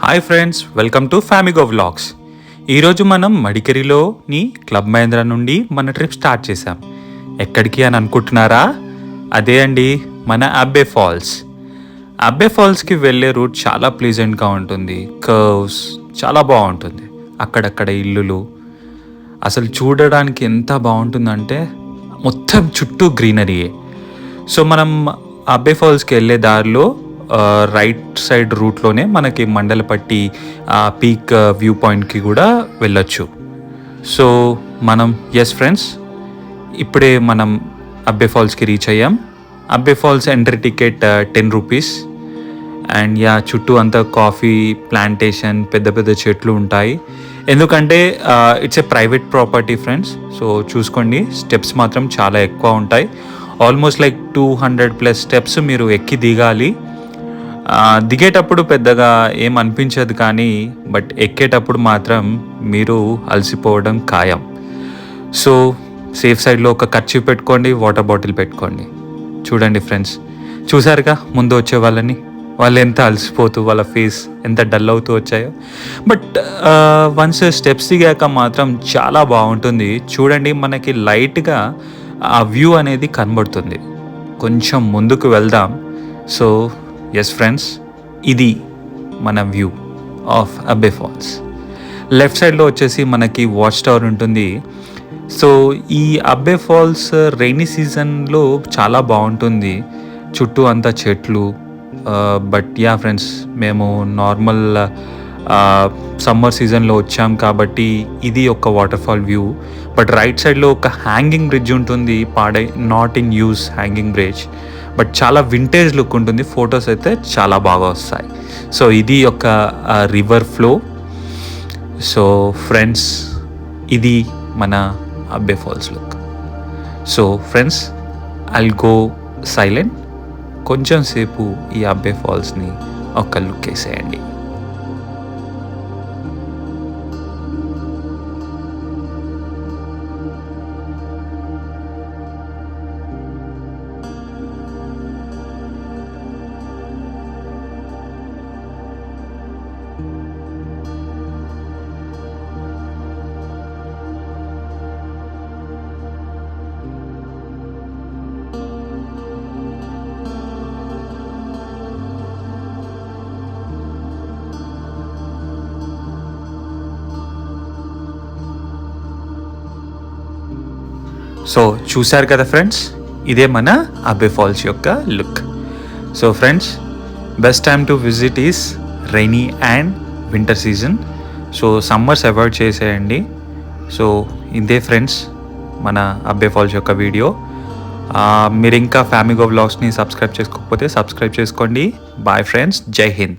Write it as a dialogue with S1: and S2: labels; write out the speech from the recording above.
S1: Hi friends, welcome to Famigo vlogs. ఈరోజు మనం మడికేరిలోని club Mahindra నుండి మన ట్రిప్ స్టార్ట్ చేసాం. ఎక్కడికి అని అనుకుంటున్నారా? అదే అండి, మన అబ్బే ఫాల్స్. అబ్బే ఫాల్స్కి వెళ్ళే రూట్ చాలా ప్లీజెంట్గా ఉంటుంది. కర్వ్స్ చాలా బాగుంటుంది. అక్కడక్కడ ఇల్లులు అసలు చూడడానికి ఎంత బాగుంటుందంటే మొత్తం చుట్టూ గ్రీనరీయే. సో మనం అబ్బే ఫాల్స్కి వెళ్ళే దారిలో రైట్ సైడ్ రూట్లోనే మనకి మండలపట్టి పీక్ వ్యూ పాయింట్కి కూడా వెళ్ళొచ్చు. సో మనం ఫ్రెండ్స్, ఇప్పుడే మనం అబ్బే ఫాల్స్కి రీచ్ అయ్యాం. Abbey Falls entry ticket 10 rupees. And చుట్టూ అంతా కాఫీ ప్లాంటేషన్, పెద్ద పెద్ద చెట్లు ఉంటాయి. ఎందుకంటే it's a private property friends. So చూసుకోండి, స్టెప్స్ మాత్రం చాలా ఎక్కువ ఉంటాయి. ఆల్మోస్ట్ లైక్ 200+ స్టెప్స్ మీరు ఎక్కి దిగాలి. దిగేటప్పుడు పెద్దగా ఏం అనిపించదు, కానీ బట్ ఎక్కేటప్పుడు మాత్రం మీరు అలసిపోవడం ఖాయం. సో సేఫ్ సైడ్లో ఒక కర్చీఫ్ పెట్టుకోండి, వాటర్ బాటిల్ పెట్టుకోండి. చూడండి ఫ్రెండ్స్, చూసారుగా ముందు వచ్చే వాళ్ళు ఎంత అలసిపోతూ, వాళ్ళ ఫేస్ ఎంత డల్ అవుతూ వచ్చాయో. బట్ వన్స్ స్టెప్స్ దిగాక మాత్రం చాలా బాగుంటుంది. చూడండి, మనకి లైట్గా ఆ వ్యూ అనేది కనబడుతుంది. కొంచెం ముందుకు వెళ్దాం. సో ఫ్రెండ్స్, ఇది మన వ్యూ ఆఫ్ అబ్బే ఫాల్స్. లెఫ్ట్ సైడ్లో వచ్చేసి మనకి వాచ్ టవర్ ఉంటుంది. సో ఈ అబ్బే ఫాల్స్ రైనీ సీజన్లో చాలా బాగుంటుంది. చుట్టూ అంతా చెట్లు. బట్ ఫ్రెండ్స్, మేము నార్మల్ సమ్మర్ సీజన్లో వచ్చాం కాబట్టి ఇది ఒక water fall view. But right సైడ్లో ఒక హ్యాంగింగ్ బ్రిడ్జ్ ఉంటుంది, not in use hanging bridge. But చాలా వింటేజ్ లుక్ ఉంటుంది. ఫొటోస్ అయితే చాలా బాగా వస్తాయి. సో ఇది ఒక రివర్ ఫ్లో. సో ఫ్రెండ్స్, ఇది మన Abbey Falls look. So friends, I'll go silent. కొంచెం సేపు ఈ అబ్బే ఫాల్స్ని ఒక లుక్ వేసేయండి. సో చూశారు కదా ఫ్రెండ్స్, ఇదే మన అబ్బే ఫాల్స్ యొక్క look. So friends, best time to visit is rainy and winter season. So summers avoid చేసేయండి. సో ఇదే ఫ్రెండ్స్ మన అబ్బే ఫాల్స్ యొక్క వీడియో. మీరు ఇంకా ఫ్యామిగో వ్లాగ్స్ని సబ్స్క్రైబ్ చేసుకోకపోతే సబ్స్క్రైబ్ చేసుకోండి. బాయ్ ఫ్రెండ్స్, జై హింద్.